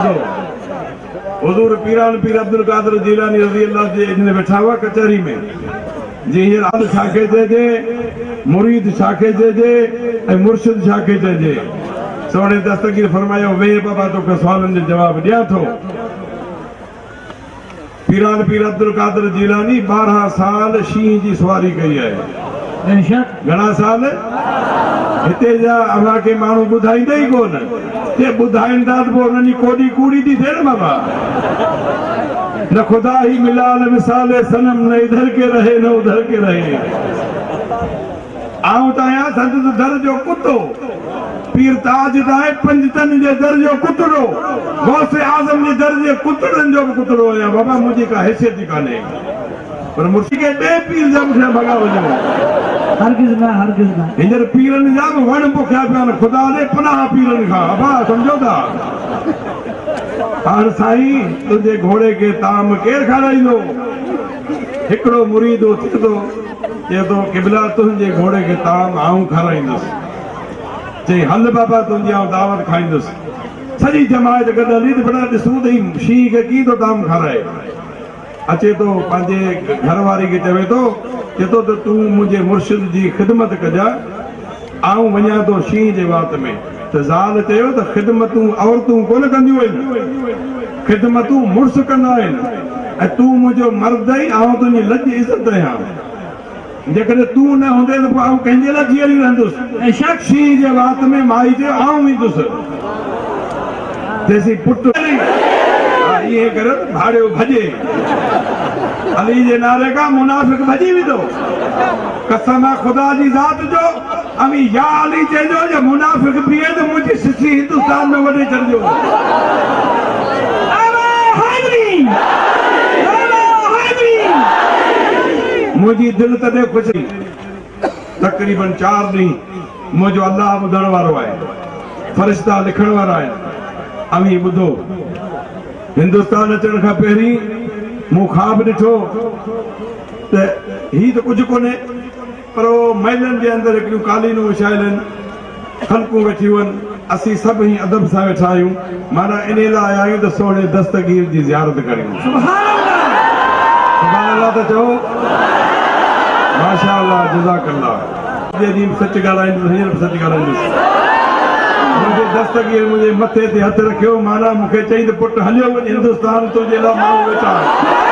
हुजूर पीरान पीर अब्दुल कादिर जीलानी रज़ी अल्लाह जे इन्हें बैठा हुआ कचहरी में जी हींअर आल छाखे चइजे, मुरीद छाखे चइजे ऐं मुर्शिद छाखे चइजे। सोने दस्तगीर फरमायो वे बाबा तोखे सवालनि जो जवाब ॾियां थो। पीरान पीर अब्दुल कादिर जीलानी 12 साल शींहं जी सवारी कई आहे। घणा साल? हिते जा असांखे माण्हू ॿुधाईंदा ई कोन, ते ॿुधाईंदा त पोइ उन्हनि जी कोडी कूड़ी थी थिए न बाबा। न खुदा ही मिला न मिसाल सनम, न इधर के रहे न उधर के रहे। आऊं त आहियां संत दर जो कुतो, पीर ताज दाए पंजतन जे दर जो कुतड़ो, गौसे आज़म जे दर जे कुतड़नि जो बि कुतड़ो आहियां बाबा। मुंहिंजी का हैसियत ई कान्हे, पर मुर्शिद खे ॿिए पीर जा मूंखे भॻा वञो। हरगिज़ न हींअर पीरनि जा बि वण पोखिया पिया आहिनि, ख़ुदा ॾे पनाह पीरनि खां। अबा सम्झो था? हाणे साईं तुंहिंजे घोड़े खे ताम केरु खाराईंदो? हिकिड़ो मुरीद थिए थो, चए थो क़िबला तुंहिंजे घोड़े खे ताम आऊं खाराईंदुसि। चई हल बाबा तुंहिंजी आऊं दावत खाईंदुसि। सॼी जमायत गॾियली त बड़ा ॾिसूं त शींहं खे कीअं थो ताम खाराए। अचे थो पंहिंजे घरवारी खे चवे थो, चए थो त तूं मुंहिंजे मुर्शिद जी ख़िदमत कजां, आऊं वञा थो शींहं जे वात में। त ज़ाल चयो त ख़िदमतूं औरतूं कोन कंदियूं आहिनि, ख़िदमतूं मुड़ुस कंदा आहिनि, ऐं तूं मुंहिंजो मर्द आई, आऊं तुंहिंजी लज इज़त आहियां। जेकॾहिं तूं न हूंदे त पोइ आऊं कंहिंजे लाइ जीअरी रहंदुसि। ऐं शींहं जे वात में माई चयो आऊं ईंदुसि। तेसी पुट इहे करे भाड़ियो भॼे, अली जे नाले खां मुनाफ़िक़ भॼी वेंदो। कसम आहे ख़ुदा जी ज़ात जो, अमी या अली चइजो, जे मुनाफ़िक़ बीहे त मुंहिंजी सिसी हिंदुस्तान में वॾे छॾिजो। मुंहिंजी दिलि तॾहिं ख़ुशी। तक़रीबन 4 ॾींहं मुंहिंजो अलाह ॿुधण वारो आहे, फ़रिश्ता लिखण वारा आहिनि। अमी ॿुधो, हिंदुस्तान अचण खां पहिरीं मूं ख़्वाब ॾिठो त हीउ त कुझु कोन्हे, पर महिलनि जे अंदरि हिकिड़ियूं कालीनूं विछायल आहिनि, ख़लकूं वेठियूं आहिनि, असीं सभु ही अदब सां वेठा आहियूं। माना इन लाइ आया आहियूं त सोणे दस्तगीर जी ज़ियारत करियूं। सुभान अल्लाह त चओ, माशा अल्लाह, जज़ाकल्लाह। सच ॻाल्हाईंदुसि, हींअर बि सच ॻाल्हाईंदुसि। मुंहिंजे दस्तगीर मुंहिंजे मथे ते हथ रखियो, माना मूंखे चई त पुटु हलियो वञ हिंदुस्तान, तुंहिंजे लाइ माण्हू वेठा आहिनि।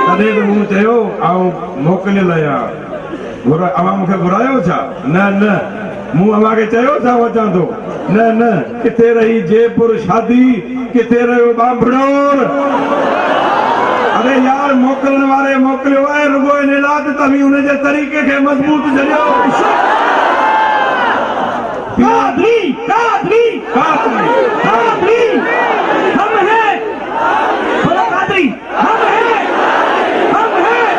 तॾहिं त मूं चयो आऊं मोकिलियल आहियां। अवां मूंखे घुरायो छा? न न, मूं अवां खे चयो छा अचां थो? न न, किथे रही जयपुर शादी, किथे रहियो बांभड़ोर। अरे यार, मोकिलण वारे मोकिलियो आहे, रुगो इन लाइ त तव्हीं हुनजे तरीक़े खे मज़बूत जॾियो। कादरी कादरी कादरी कादरी हम हैं, बोलो कादरी हम हैं, हम हैं,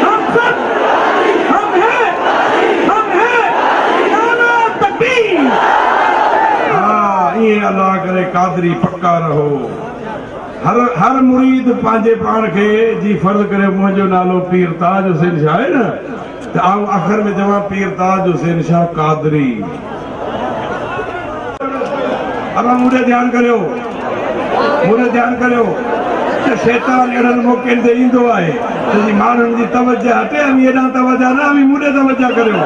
हम सब हम हैं, हम हैं, नारा तकबीर। ये अल्लाह करे कादरी पक्का रहो। हर मुरीद पंहिंजे पाण खे जी फर्ज़ करे मुंहिंजो नालो पीर ताज हुसैन शाह आहे न, त आऊं आख़िर में चवां पीर ताज हुसैन शाह कादरी। अब मुझे ध्यान करियो, मुझे ध्यान करियो त शैतान अहिड़नि मौक़नि ते ईंदो आहे त माण्हुनि जी तवजह हटे, अमी हेॾां तवजह न, अमी मुॾे तवजह करियो।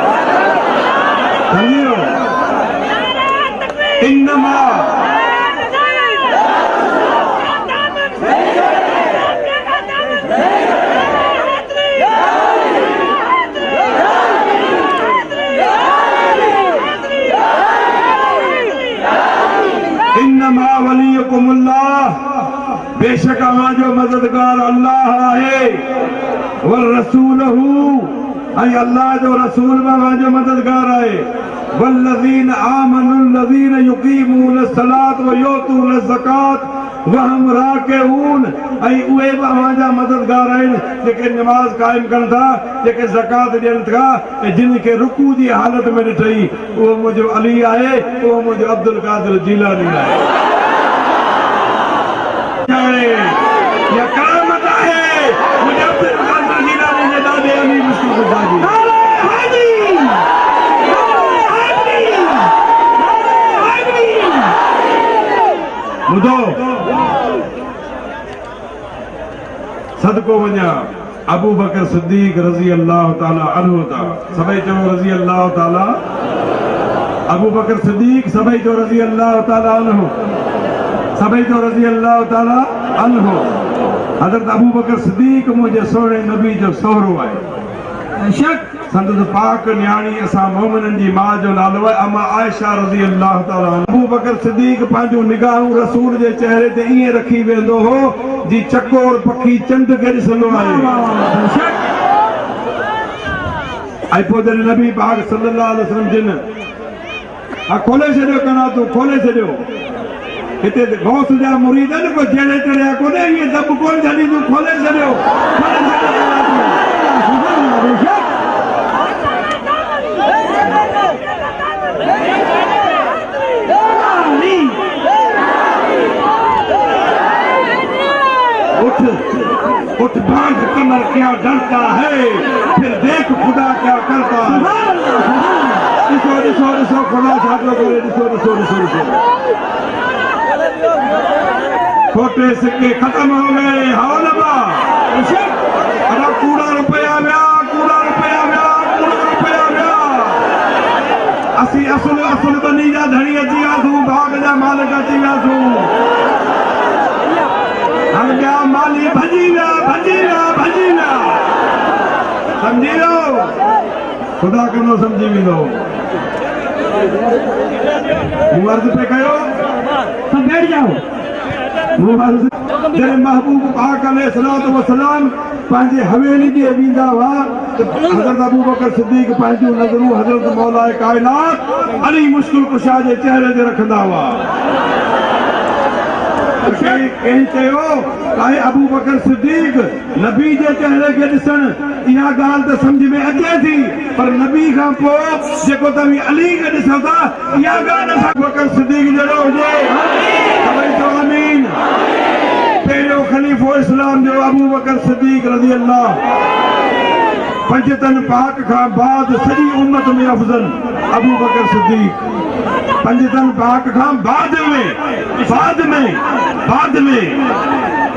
सम्झियो? इन्नमा इन्नमा वलियुकुमुल्लाह, बेशक अवां जो मददगार अल्लाह आहे। वर रसूलहू, ऐं अल्लाह जो रसूल बि अवां जो मददगार आहे। वल्लज़ीन आमनुल्लज़ीन युक़ीमून सलात व युतून ज़कात वहम राकिऊन, ऐं उहे बि अवां जा मददगार आहिनि जेके नमाज़ क़ाइम कनि था, जेके ज़कात ॾियनि था, ऐं जिन खे रुकू जी हालत में ॾिठई, उहो मुंहिंजो अली आहे, उहो मुंहिंजो अब्दुल कादिर जीलानी आहे। ॿुधो सदको वञा अबू बकर सिद्दीक रज़ी अल्लाह ताला अन्हु था सभई चओ रज़ी अल्लाह ताला अबू बकर सिद्दीक सभई चओ रज़ी अल्लाह ताला अन्हु सभई चओ रज़ी अल्लाह ताला अन्हु हज़रत अबू बकर सिद्दीक मुंहिंजे सोहणे नबी जो सोहरो आहे शक संदसि पाक न्याणी असां मोमिननि जी माउ जो नालो आहे अमा आयशा रज़ी अल्लाह ताला अन्हा। अबू बकर सिद्दीक पंहिंजूं निगाहूं रसूल जे चेहरे ते ईअं रखी वेंदो हो जी चकोर पखी चंड खे ॾिसंदो आहे ऐं पोइ जॾहिं नबी पाक सल्लल्लाहु अलैहि वसल्लम जिन हा खोले छॾियो कना तूं खोले छॾियो हिते गौस जा मुरीद आहिनि को जहिड़े चढ़िया कोन्हे ईअं दॿ कोन छॾी तूं खोले छॾियो उठ उठ बांध कमर क्या डरता है फिर देख खुदा क्या करता है ॾिसो ॾिसो ॾिसो खुदा छा थो करे ॾिसो ॾिसो ॾिसो ॾिसो खोटे सिक्के खत्म हो गए हाओ नबा अरे कूड़ा रुपया विया कूड़ा रुपया विया कूड़ा रुपया विया असीं असुल असुल बनी जा धणी अची वियासीं भाग जा मालिक अची वियासीं हम क्या माली भजी विया समझी लो खुदा कनो समझी वेंदो मूं अर्ज़ पे कयो सब बैठ जाओ जॾहिं महबूब पाक अलैहिस्सलातु वस्सलाम पंहिंजे हवेली ॾे वेंदा हुआ त हज़रत अबू बकर सिद्दीक पंहिंजूं नज़रूं हज़रत मौलाए काइनात अली मुश्किल कुशा जे चेहरे ते रखंदा हुआ कहीं चयो काहे अबू बकर सिद्दीक नबी जे चेहरे खे ॾिसण इहा ॻाल्हि त सम्झ में अचे थी पर नबी खां पोइ जेको तव्हां अली खे ॾिसो था इहा ॻाल्हि अबू बकर सिद्दीक जहिड़ो हुजे सभई चओ आमीन पहिरियों ख़लीफ़ो इस्लाम जो अबू बकर सिद्दीक रज़ी अल्लाह पंजतन पाक खां बाद सॼी उम्मत में अफ़ज़ल अबू बकर सिद्दीक पंजतन पाक खां बाद में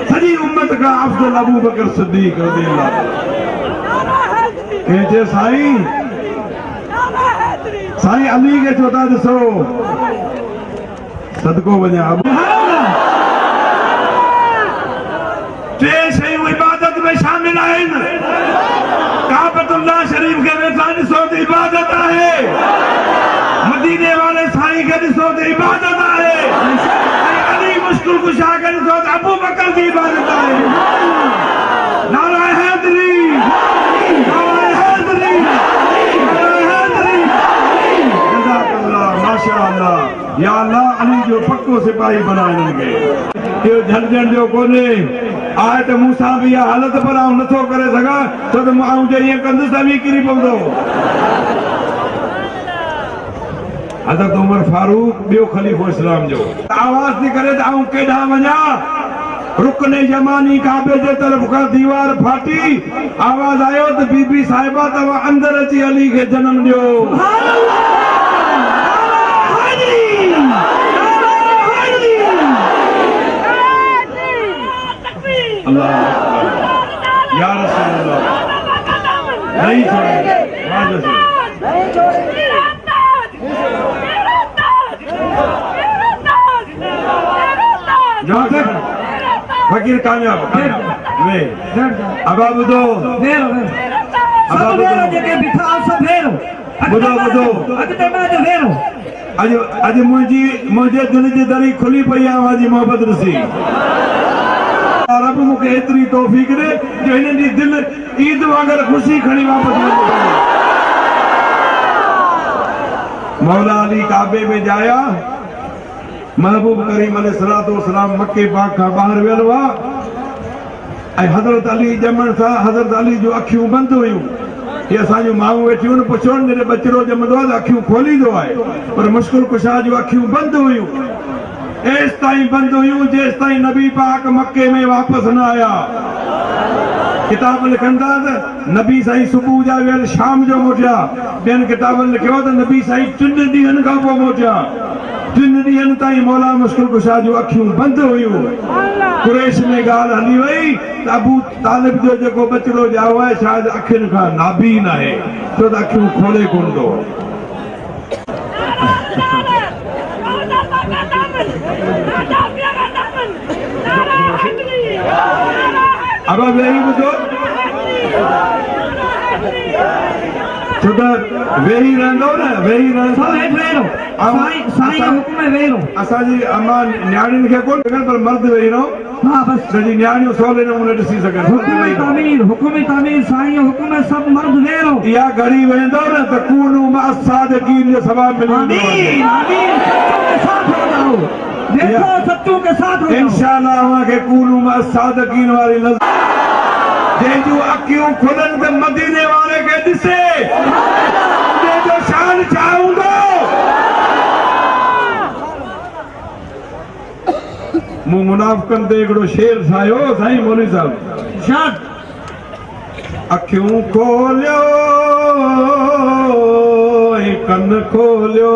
सॼी उम्मत खां अफ़ज़ल अबू बकर सिद्दीक रज़ी अल्लाह कंहिं चए साईं अली खे छो था ॾिसो सदको वञा टे शयूं इबादत में शामिल आहिनि काबतुल्लाह शरीफ खे वेठा ॾिसो त इबादत आहे मदीने वाले साईं खे ॾिसो त इबादत आहे ऐं अली मुश्किल कुशा खे ॾिसो त अबू बकर जी इबादत आहे नारा हैदरी माशाअल्लाह या अल्लाह अली जो पक्को सिपाही बना हिननि खे इहो झंझण जो कोन्हे आहे त मूंसां बि इहा हालत पर आउं नथो करे सघां छो त आउं जे ईअं कंदुसि त बि किरी पवंदो हज़रत उमर फारूक ॿियो ख़लीफ़ो इस्लाम जो आवाज़ थी करे त आउं केॾां वञा रुकने जमानी काबे जे तरफ़ खां दीवार फाटी आवाज़ आयो त बीबी साहिबा तव्हां अंदरि अची अली खे जनम ॾियो अल्लाह या रसूल अल्लाह नहीं छोड़ेंगे नहीं छोड़ेंगे जहाँ तक फकीर कामयाब वे अब आप दो अज मुझे दिल जी दरी खुली पई आहे मुंहिंजी मोहबत ॾिसी रब मूंखे एतिरी तौफ़ीक़ ॾे जो हिननि जी दिल ईद वांगुरु ख़ुशी खणी वापसि वञे मौला अली काबे में जाया महबूब करीम अलैहिस्सलातु वस्सलाम मक्के पाक खां ॿाहिरि वियल हुआ ऐं हज़रत अली ॼमण सां हज़रत अली जूं अखियूं बंदि हुयूं ये असांजूं माण्हू वेठियूं आहिनि पुछण जॾहिं बचिरो ॼमंदो आहे त अखियूं खोलींदो आहे पर मुश्किल कुशा जूं अखियूं बंदि हुयूं एस ताईं बंदि हुयूं जेसि ताईं नबी पाक मक्के में वापसि न आया किताब लिखनि था त नबी साईं सुबुह जा वियल शाम जो मोटिया ॿियनि किताबनि लिखियो त नबी साईं 3 ॾींहंनि खां पोइ मोटिया टिन ॾींहंनि ताईं मौला मुश्किल कुशा जूं अखियूं बंदि हुयूं कुरैश में ॻाल्हि हली वई त अबू तालिब जो जेको बचिड़ो ॼाओ आहे शायदि अखियुनि खां नाबीन आहे छो त अखियूं खोले कोन थो अब वेही ॿुधो छो त वेही रहंदो न वेही सब हेठि वेही रहो साईं जो हुकुम है वेही रहो असांजी अम्मा न्याणियुनि खे कोन सघनि पर मर्द वेही रहो हाँ बस जॾहिं न्याणियूं सवले नमूने ॾिसी सघनि हुकुम तामीर साईं जो हुकुम है सब मर्द वेही रहो इहा घड़ी वेंदो न त कूनू मां सादिकीन जो सवाब मिली आमीन आमीन सच्चों के साथ हो जाओ इंशाअल्लाह हुनखे कूनू मां सादिकीन वारी नज़र जंहिंजूं अखियूं खुलनि त मदीने वारे खे ॾिसे जो शान छा हूंदो मूं मुनाफ़िक़नि ते हिकिड़ो शेर ठाहियो साईं मौलवी साहिब शाद अखियूं खोलियो ऐं कन खोलियो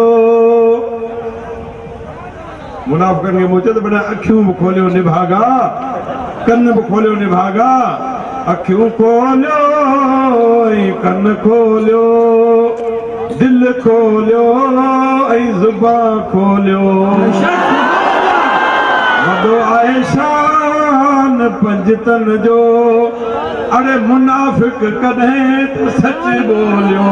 मुनाफ़िक़नि खे मूं चयो त बेटा अखियूं बि खोलियो निभागा कन बि खोलियो निभागा अखियूं खोलियो ऐं कन खोलियो दिल खोलियो ऐं ज़ुबान खोलियो वॾो आहे शान पंजतन जो अरे मुनाफ़िक़ कॾहिं त सच ॿोलियो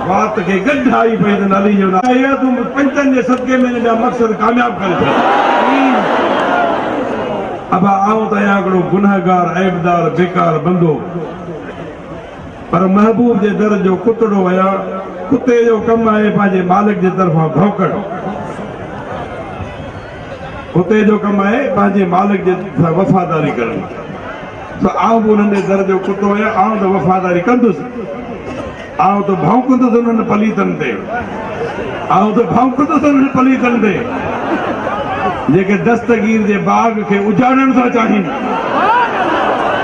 बात खे गॾाई पई त नाली जो तूं पंजनि जे सदके में हिन जा मक़सद कामयाब करे छॾ अब आऊं त आहियां हिकिड़ो गुनहगार ऐबदार बेकार बंदो पर महबूब जे दर जो कुतड़ो आहियां कुते जो कमु आहे पंहिंजे मालिक जे तरफ़ां भौंकण कुते जो कमु आहे पंहिंजे मालिक जे वफ़ादारी करण त आऊं बि उन्हनि जे दर जो कुतो आहियां आऊं त वफ़ादारी कंदुसि आऊं त भौंकंदुसि उन्हनि पलीतनि ते आऊं त भौंकंदुसि उन्हनि पलीतनि ते जेके दस्तगीर जे बाग खे उजाड़ण था चाहिनि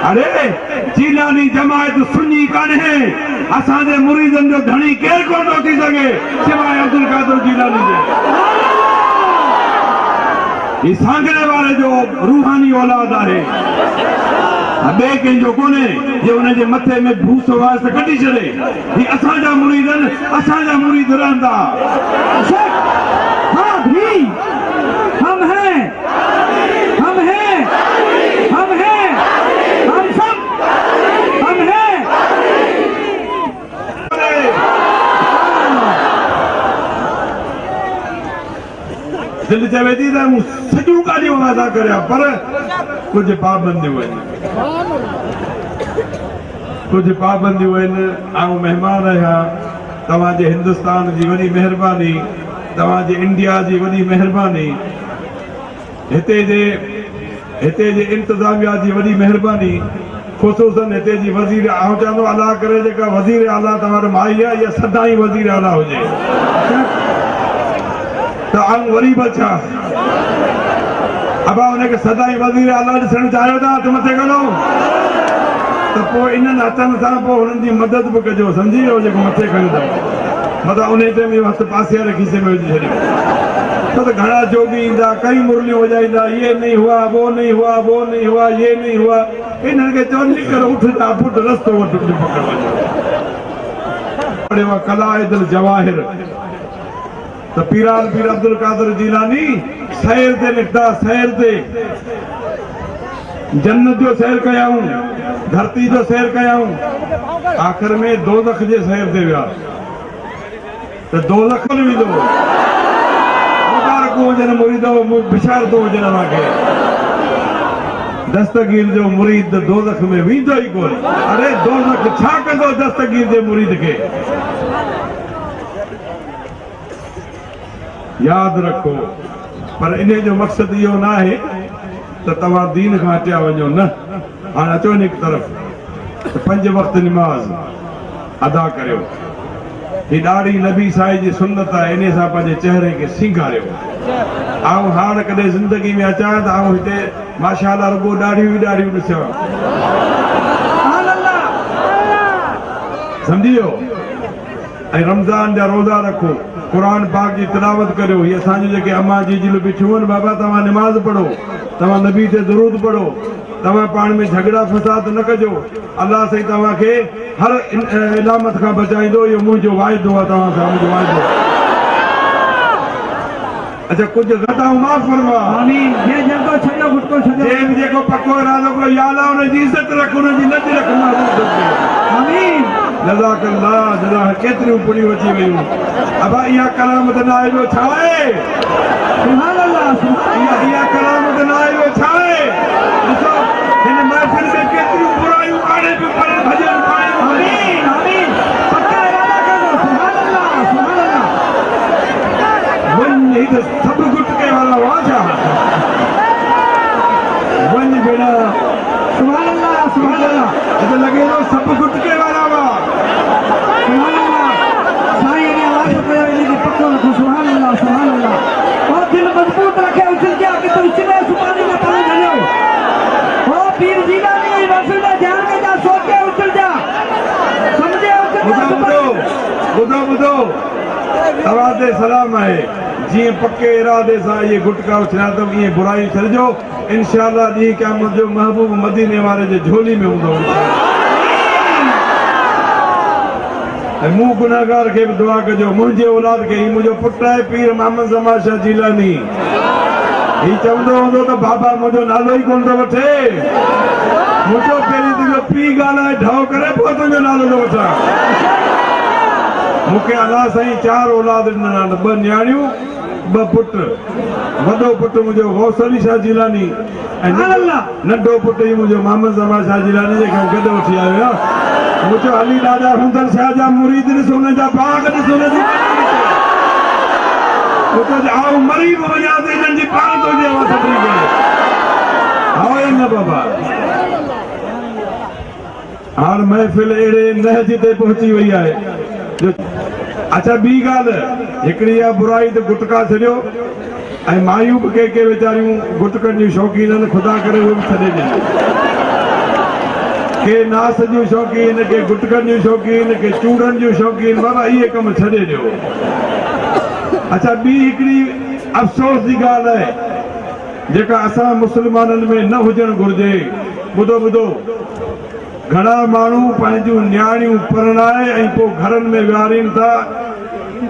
अरे जीलानी जमायत सुन्नी कान्हे असांजे मुरीदनि जो धणी केरु कोन थो थी सघे सिवाय अब्दुल कादिर जीलानी जे ही सांगणे वारे जो रूहानी औलाद आहे ॿिए कंहिंजो कोन्हे जे हुनजे मथे में भूस वास कढी छॾे ही असांजा मुरीद रहंदा हाँ भी हम हैं हम हैं हम हैं हम सब हम हैं दिल चवे थी त मूं सॼियूं ॻाल्हियूं अदा करिया पर कुझु पाबंदियूं आहिनि ऐं महिमान आहियां तव्हांजे हिंदुस्तान जी वॾी महिरबानी तव्हांजे इंडिया जी वॾी महिरबानी हिते जे इंतिज़ामिया जी वॾी महिरबानी ख़ुसूसन हिते जी वज़ीर आऊं चवंदो अलाह करे जेका वज़ीर आला तव्हां माई आहे इहा सदाईं वज़ीर आला हुजे त आऊं वरी बि छा अब उनखे सदाईं वज़ीर आला ॾिसणु चाहियो था त मथे करो त पोइ इन्हनि हथनि सां पोइ हुननि जी मदद बि कजो सम्झी वियो जेको मथे खणी अथव मतिलबु उन टाइम इहो हथु पासे वारे खीसे में विझी छॾियो छो त घणा जोगी ईंदा कई मुरलियूं वॼाईंदा ये नहीं हुआ वो नहीं हुआ वो नहीं हुआ ये नहीं हुआ इन्हनि खे चवनि निकर उठ जा पुट रस्तो वटि पकड़ वञो कलाइदुल जवाहिर त पीरान पीर अब्दुल कादिर जीलानी सैर ते निकिता सैर ते जन्नत जो सैर कयाऊं धरती जो सैर कयाऊं आख़िर में दोज़ख जे सैर ते विया त दोज़ख न वेंदो मुबारक हुजनि मुरीदो बिशारतो हुजनि असांखे दस्तगीर जो मुरीद दोज़ख में वेंदो ई कोन अरे दोज़ख छा कंदो दस्तगीर जे मुरीद खे यादि रखो पर इन जो मक़सदु इहो न आहे त तव्हां दीन खां हटिया वञो न हाणे अचो हिन तरफ़ 5 वक़्त निमाज़ अदा करियो ही ॾाढी नबी साईं जी सुन्नत आहे इन सां पंहिंजे चहिरे खे सींगारियो आऊं हाणे कॾहिं ज़िंदगी में अचां त आऊं हिते माशाअल्लाह रुॻो ॾाढियूं ॾिसां सम्झी वियो ऐं रमज़ान जा रोज़ा रखो, क़ुरान पाक जी तिलावत करियो। ये असांजो जेके अम्मा जी जिल बिछियूं आहिनि, बाबा तव्हां निमाज़ पढ़ो, तव्हां नबी ते दुरूद पढ़ो, तव्हां पाण में झगड़ा फसाद न कजो। अल्लाह साईं तव्हांखे हर इलामत खां बचाईंदो। इहो मुंहिंजो वाइदो आहे तव्हां सां, मुंहिंजो वाइदो। अच्छा, कुछ गताऊं माफ़ फरमा। आमीन। ये जल्दो छजो गुटको छजो। जे भी जेको पक्को इरादो करो, या अल्लाह उन जी इज्जत रख, उन जी नज़र रख महबूब खे। आमीन। जज़ाकल्लाह, जज़ा केतिरियूं पुड़ियूं अची वयूं। अबा इहा करामत न आहे ॿियो छा आहे? सुभान अल्लाह, सुभान अल्लाह। इहा करामत न आहे ॿियो छा आहे? ॾिसो हिन महफ़िल में केतिरियूं बुरायूं काढे पियूं पर भॼन पाए। आमीन, आमीन। पक्का इरादा करो। सुभान अल्लाह, सुभान अल्लाह। वञ ही त सभु गुटके वारा हुआ छा? वञ भेण, सुभान अल्लाह, सुभान अल्लाह। त लॻे थो सभु गुटके वारा हुआ। सुभान अल्लाह। साईं ने वादो कयो इनखे पक्को रखो। सुभान अल्लाह, सुभान अल्लाह। और दिल मजबूत रखे, उछल जा कि तू इचले सुभान अल्लाह ताला घणो। ओ पीर जीलानी महफिल में ध्यान के जा, सोचे उछल जा, समझे उछल जा। ॿुधो ॿुधो, तव्हां ते सलाम आहे। जीअं पके इरादे सां इहे गुटका उछलिया अथव, ईअं बुराई छॾिजो। इंशाअल्लाह ॾींहुं क़यामत जो महबूब मदीने वारे जे झोली में हूंदो। ऐं मूं गुनाहगार खे बि दुआ कजो, मुंहिंजे औलाद खे। हीउ मुंहिंजो पुटु आहे पीर मोहम्मद ज़मा शाह जीलानी। हीउ चवंदो हूंदो त बाबा मुंहिंजो नालो ई कोन थो वठे। मुंहिंजो पहिरीं तुंहिंजो पीउ ॻाल्हाए ढव करे पोइ तुंहिंजो नालो थो वठां। मूंखे अलाह साईं 4 औलाद ॾिना आहिनि, 2 न्याणियूं, 2 पुट। वॾो पुटु मुंहिंजो गौस अली शाह जीलानी ऐं नंढो पुटु ई मुंहिंजो मोहम्मद ज़मा शाह जीलानी, जेके गॾु वठी आयो आहे। मुंहिंजो अली ॾाढा हुंदर शाह जा मुरीद ॾिसो, हुन जा बाग ॾिसो, हुन जी आऊं मरी बि वञा त हिननि जी पाण थो ॾियां सभिनी खे। हा न बाबा, हाणे महफ़िल अहिड़े नहज ते पहुची वई आहे। अच्छा, ॿी ॻाल्हि, हिकिड़ी इहा बुराई त गुटका छॾियो। ऐं मायूं बि के वीचारियूं गुटकनि जूं शौक़ीन आहिनि, ख़ुदा करे उहे बि छॾे ॾियनि। के नास जूं शौक़ीन, के गुटकनि जूं शौक़ीन, के चूड़नि जूं शौक़ीन। बाबा इहे कम छॾे ॾियो। अच्छा, ॿी हिकिड़ी अफ़सोस जी ॻाल्हि आहे जेका असां मुस्लमाननि में न हुजणु घुरिजे। ॿुधो ॿुधो, घणा माण्हू पंहिंजूं न्याणियूं परणाए ऐं पोइ घरनि में विहारीनि था।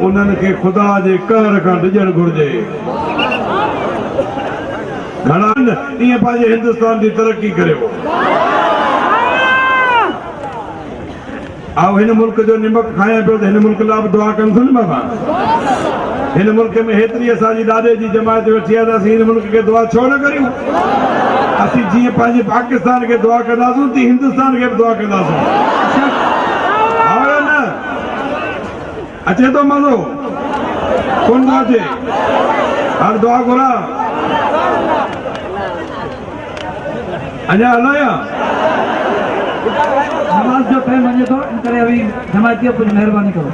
उन्हनि खे ख़ुदा जे कहर खां डिॼणु घुरिजे। घणा ईअं पंहिंजे हिंदुस्तान जी तरक़ी करियो। आओ हिन मुल्क जो निमक खायां पियो त हिन मुल्क लाइ बि दुआ कनि था न बाबा। हिन मुल्क में हेतिरी असांजी ॾाॾे जी जमायत वेठी आहे त असीं हिन मुल्क खे दुआ छो न करियूं? असीं जीअं पंहिंजे पाकिस्तान खे दुआ कंदासीं तीअं हिंदुस्तान खे बि दुआ कंदासीं। न अचे थो मज़ो कोन थो अचे? हर दुआ घुरां अञा हलायां। नमाज जो टाइम वञे थो, इन करे अभी जमायतियो कुझु महिरबानी करो।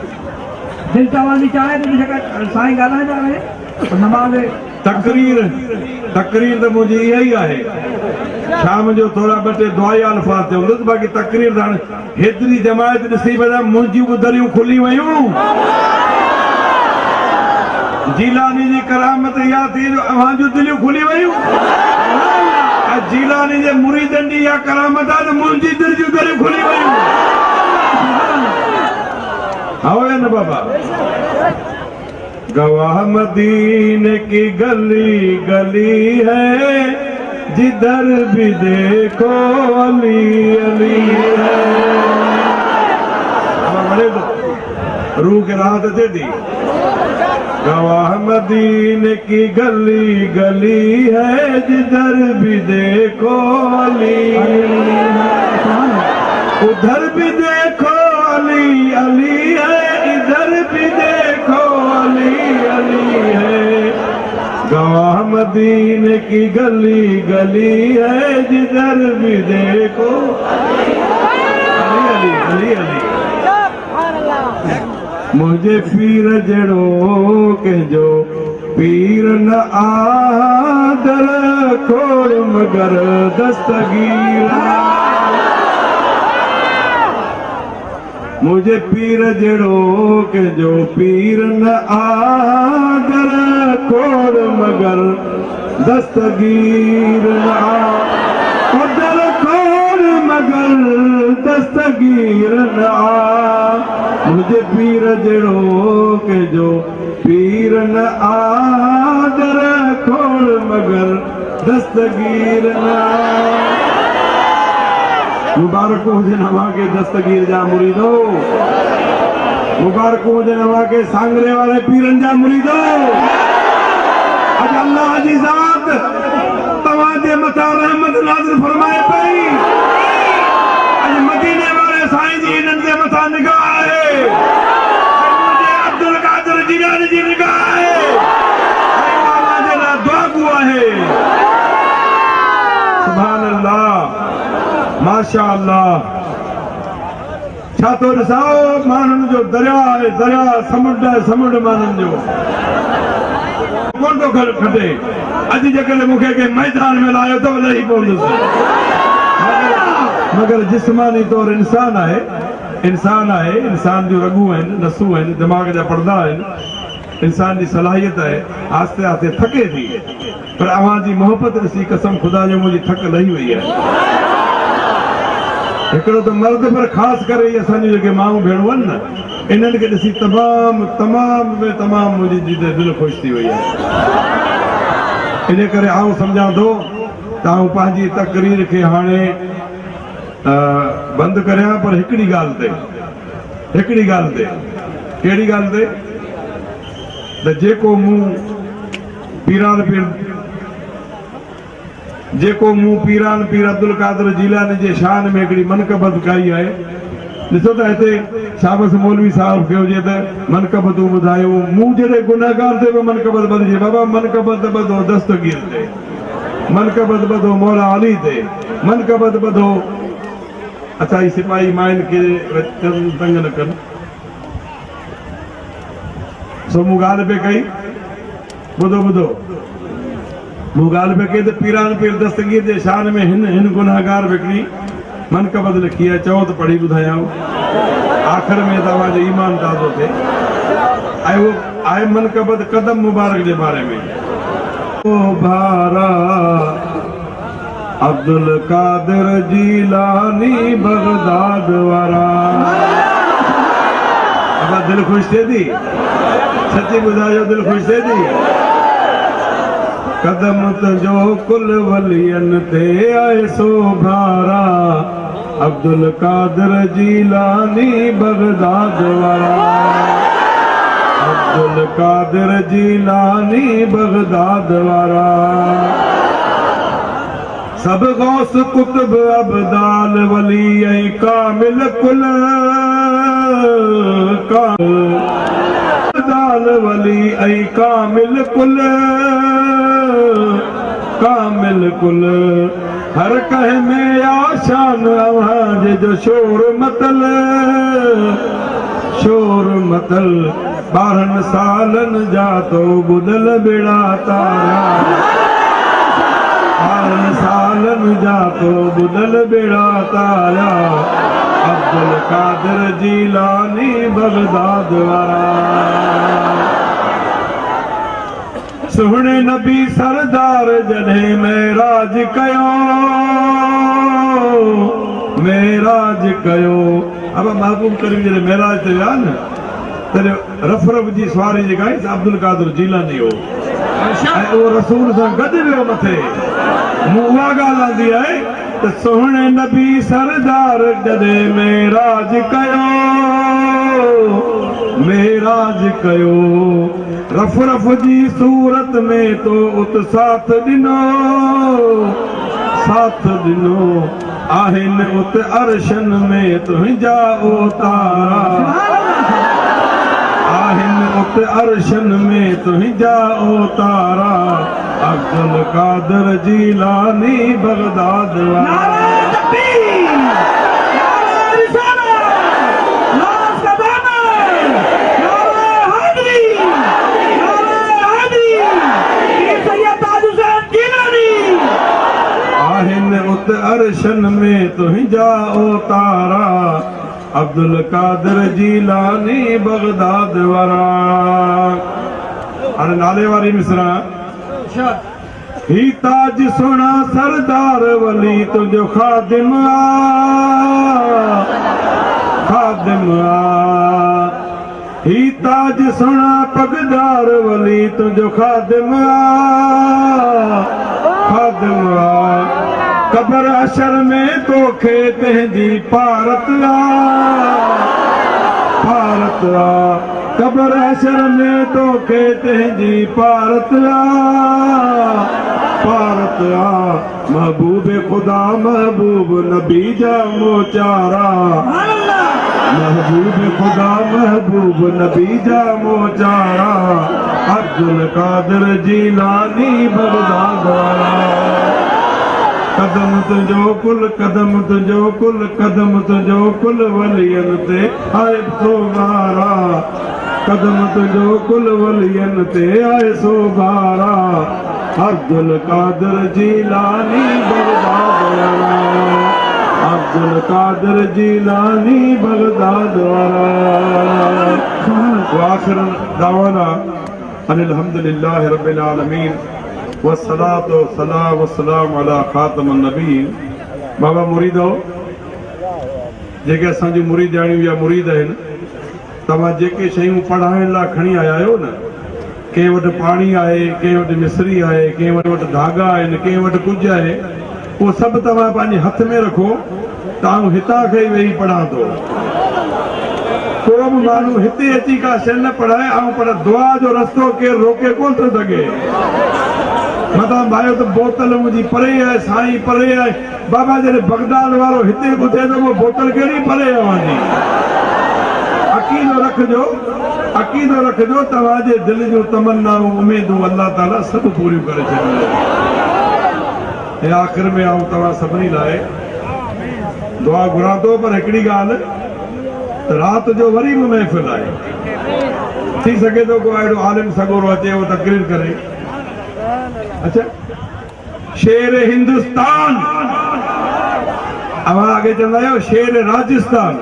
दिलि तव्हांजी चाहे थी जेका साईं ॻाल्हाईंदा रहे नमाज़ तकरीर त मुंहिंजी इहा ई आहे। शाम जो थोरा 2 टे दुआई अल्फाज़ चवंदुसि, बाक़ी तकरीर त हाणे हेतिरी जमायत ॾिसी वञा, मुंहिंजियूं बि दरियूं खुली वयूं। जीलानी जी करामत इहा थी जो अव्हां जूं दिलियूं खुली वयूं। जीलानी जे मुरीदनि जी इहा करामत आहे त मुंहिंजी दिलि जूं दरियूं खुली वयूं। हा न बाबा। गवाह मदीने की गली गली है, जिधर भी देखो अली अली है। रूह के राहत अचे थी। गवाह मदीने की गली गली है, जिधर भी देखो अली अली है। उधर भी देखो अली अली है, इधर भी देखो अली अली है। गवाह मदीने की गली गली है, जिधर भी देखो अली अली अली अली। मुझे पीर जड़ो के जो पीर न आदर खोड़ मगर दस्तगीर। मुझे पीर जड़ो के जो पीर न आगर खोड़ मगर दस्तगीर न आगर खोड़ मगर दस्तगीर न मुझे पीर जड़ो के जो पीर न आगर खोड़ मगर दस्तगीर न मुबारक हुजन हवा के दस्तगीर जा मुरीदो मुबारक हुजन हवा के सांगरे वाले पीरन जा मुरीदो अज अल्लाह जी ज़ात तवाजे मथा रहमत नाज़िल फरमाए पई अज मदीने वाले साईं जी इन्हनि जे मथा निगाह आहे मुझे अब्दुल कादिर जिलानी जी निगाह आहे अल्लाह जे लाइ दुआ गो आहे सुभान अल्लाह माशा अल्लाह छा तो ॾिसाओ माण्हुनि जो दरिया आहे दरिया समुंड आहे समुंड माण्हुनि जो कोन थो खटे अॼु जेकॾहिं मूंखे कंहिं मैदान में लाहियो त लही पवंदुसि मगर जिस्मानी तौरु इंसान आहे इंसान जूं रॻूं आहिनि नसूं आहिनि दिमाग़ जा पर्दा आहिनि इंसान जी सलाहियत आहे आस्ते आस्ते थके थी पर अव्हां जी मोहबत ॾिसी कसम ख़ुदा जो मुंहिंजी थक लही वई आहे हिकिड़ो त मर्द पर ख़ासि करे इहे असांजूं जेके माण्हू भेणूं आहिनि न इन्हनि खे ॾिसी तमामु मुंहिंजी दिलि ख़ुशि थी वई आहे इन करे आउं सम्झां थो त आउं पंहिंजी तक़रीर खे हाणे बंदि करियां पर हिकिड़ी ॻाल्हि ते कहिड़ी ॻाल्हि ते त जेको मूं पीरान पीर अब्दुल कादिर जीलानी जे शान में हिकिड़ी मनक़बत कई आहे ॾिसो त हिते शाबस मौलवी साहिब खे हुजे त मनक़बतूं ॿुधायूं मूं जहिड़े गुनहगार ते बि मनक़बत ॿधिजे बाबा मनक़बत ॿधो दस्तगीर ते मनक़बत ॿधो मौला अली ते मनक़बत ॿधो अच्छा ही सिपाही माइन खे तंग न कनि सो मूं ॻाल्हि पे कई ॿुधो मूं ॻाल्हि पे कई त पीरान पीर दस्तगीर जे शान में हिन गुनाहगार हिकिड़ी मनक़बत लिखी आहे चओ त पढ़ी ॿुधायांव आख़िर में तव्हांजो ईमान ताज़ो थिए ऐं उहो आहे मनक़बत कदम मुबारक जे बारे में ओ भारा अब्दुल कादिर जीलानी बगदाद वारा अब दिल ख़ुशि थिए थी सची ॿुधायो दिल ख़ुशि थिए थी कदम तुंहिंजो कुल वलियन ते आए सो भारा अब्दुल कादिर जीलानी बगदाद वारा अब्दुल कादिर जीलानी बगदाद वारा सब गौस कुतुब अबदाल वली ऐं कामिल कुल अबदाल वली ऐं कामिल कुल हर कह में आशान आवाज जो शोर मतल 12 सालन जा तो बुदल बेड़ा तारा 12 सालन जा तो बुदल बेड़ा तारा अब्दुल कादिर जीलानी बगदाद वारा सुहणे नबी सरदार जॾहिं मेराज कयो अब महबूब करीम जॾहिं मेराज ते विया न तॾहिं रफ़ जी सवारी जेका आहे अब्दुल कादिर जीलानी हो ऐं उहो रसूल सां गॾु वियो मथे मूं उहा ॻाल्हि आंदी आहे त सुहिणे नबी सरदार जॾहिं मेराज कयो रफ़ जी सूरत में तो उत साथ ॾिनो आहिनि उत अर्शन में तुंहिंजा ओ तारा आहिनि उत अर्शन में तुंहिंजा ओ तारा अब्दुल कादिर जीलानी बगदाद वारा अर्शन में तुंहिंजा ओ तारा अब्दुल कादिर जीलानी बगदाद वारा। हाणे नाले वारी मिसरा ही ताज सोना सरदार वली तुझो खादिम खादिम ही ताज सोना पगदार वली तुझो खादिम खादिम कबर अशर में तोखे तेजी भारत भारत कबर अशर में तोखे तेजी भारत भारत महबूब खुदा महबूब नबी जा मोचारा महबूब खुदा महबूब नबी जा मोचारा अब्दुल कादिर जीलानी बगदाद वाला। कदम तुझो कुल कदम तुझो कुल कदम तुझो कुल वलियन ते आए सोगारा कदम तुझो कुल वलियन ते आए सोगारा अब्दुल कादिर जीलानी बगदाद वाला अब्दुल कादिर जीलानी बगदाद वाला। आखिर दावाना अनिल हम्दुलिल्लाहि रब्बिल आलमीन वस्सलातु वस्सलाम अला खातमुन नबीयीन। बाबा मुरीदो जेके असांजी मुरीदाणियूं या मुरीद आहिनि तव्हां जेके शयूं पढ़ाइण लाइ खणी आया आहियो न कंहिं वटि पाणी आहे कंहिं वटि मिस्री आहे कंहिं वटि धागा आहिनि कंहिं वटि कुझु आहे उहो सभु तव्हां पंहिंजे हथ में रखो तव्हां हितां खां ई वेही पढ़ां थो। को बि माण्हू हिते अची का शइ न पढ़ाए ऐं पर दुआ जो रस्तो केरु रोके कोन थो सघे। मथां भाइयो त बोतल मुंहिंजी परे आहे साईं परे आहे बाबा जॾहिं बगदाद वारो हिते ॿुधे त उहो बोतल कहिड़ी परे आहे मुंहिंजी। अक़ीदो रखिजो तव्हांजे दिलि जूं तमन्नाऊं उमेदूं अल्लाह ताला सभु पूरियूं करे छॾींदो। ऐं आख़िर में आऊं तव्हां सभिनी लाइ दुआ घुरां थो पर हिकिड़ी ॻाल्हि त राति जो वरी बि महफ़िल आहे थी सघे थो को अहिड़ो आलिम सगोरो अचे उहो तकरीर करे। अच्छा शेर हिंदुस्तान अवां आगे चवंदा आहियो शेर राजस्थान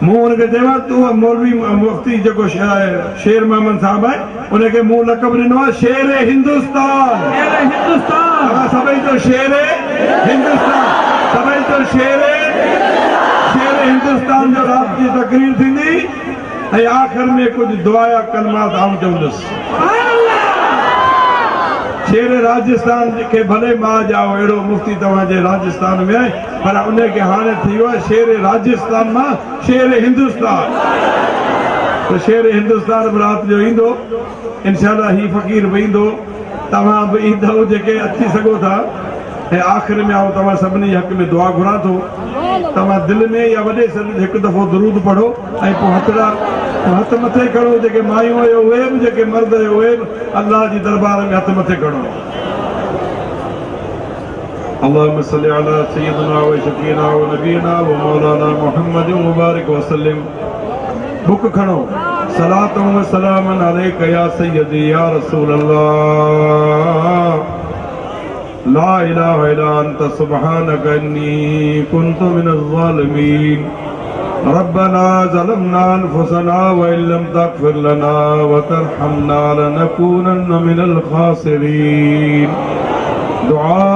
मूं हुनखे चयो तूं मौलवी मुफ्ती जेको शेर मोहम्मद साहब आहे उनखे मूं लक़ब ॾिनो आहे शेर हिंदुस्तान हिंदुस्तान सभई तो शेर हिंदुस्तान सभई तो शेर हिंदुस्तान जो रात जी तकरीर थींदी ऐं आख़िर में कुझु दुआ या कलमात आऊं चवंदुसि। शेर राजस्थान के भले मां जाओ अहिड़ो मुफ्ती तव्हांजे राजस्थान में आहे पर उनखे हाणे थी वियो आहे शेर राजस्थान मां शेर हिंदुस्तान। तो शेर हिंदुस्तान बि राति जो ईंदो इंशाअल्लाह ही फ़क़ीर बि ईंदो तव्हां बि ईंदव जेके अची सघो था। ऐं आख़िर में आऊं तव्हां सभिनी हक़ में दुआ घुरां थो तव्हां दिलि में या वॾे सर हिकु दफ़ो दुरूद पढ़ो ऐं पोइ हथ मथे खणो जेके मायूं हुयो उहे बि जेके मर्द हुयो उहे बि अल्लाह जी दरबार में हथ मथे खणो। अल्लाहुम्मा सल्लि अला सय्यिदिना व शफीना व नबीना व मौलाना मुहम्मद मुबारक वसल्लम। बुक खणो सलातु व सलामन अलैका या सय्यदी या रसूल अल्लाह ला इलाहा इल्ला अंत सुब्हानका इन्नी कुन्तु मिनज़ ज़ालिमीन। रब्बना ज़लमना अनफुसना व इन लम तग़फिर लना व तरहमना लनकूनन्न मिनल खासिरीन। दुआ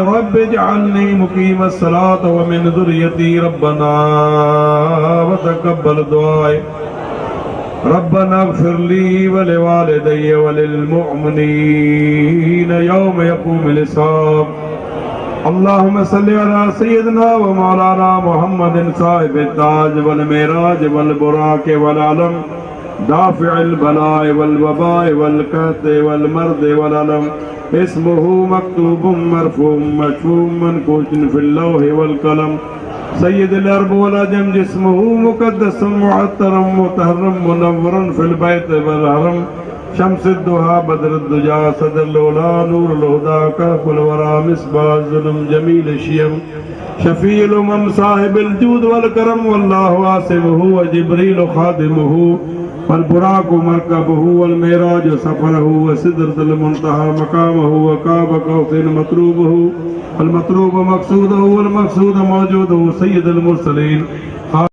रब्ब इजअलनी मुकीमस सलात व मिन ज़ुर्रियती रब्बना व तक़ब्बल दुआ। रब्बना इग़फिर ली व लिवालिदैय व लिलमुअमिनीन यौम यक़ूमुल हिसाब। अल्लाहुम्मा सल्लि अला सय्यिदिना व मौलाना मुहम्मदिन साहिबित ताज वल मिराज वल बुराक वल अलम दाफ़िअल बलाए वल वबाए वल कहत वल मर्द वल अलम इस्मुहु मक्तूबुम मरफूम मशफूम मनकूशन फिल लौह वल कलम सय्यदुल अरब वल अजम जिस्मुहु मुक़द्दसुम मुअत्तरम मुतहर्रम मुनव्वरन फिल बैत वल हरम शम्सुद दुहा बदरुद दुजा सदरुल उला नूरुल हुदा कहफुल वरा मिसबाह ज़ुल्म जमील शियम शफीउल उमम साहिबुल जूद वल करम वल्लाहु आसिमुहु व जिब्रील खादिमुहु वल बुराक मरकबुहु वल मिराज सफरहु व सिदरतुल मुंतहा मकामहु व काब कौसिन मतलूबुहु वल मतलूब मक़सूदुहु वल मक़सूद मौजूदुहु सय्यदुल मुरसलीन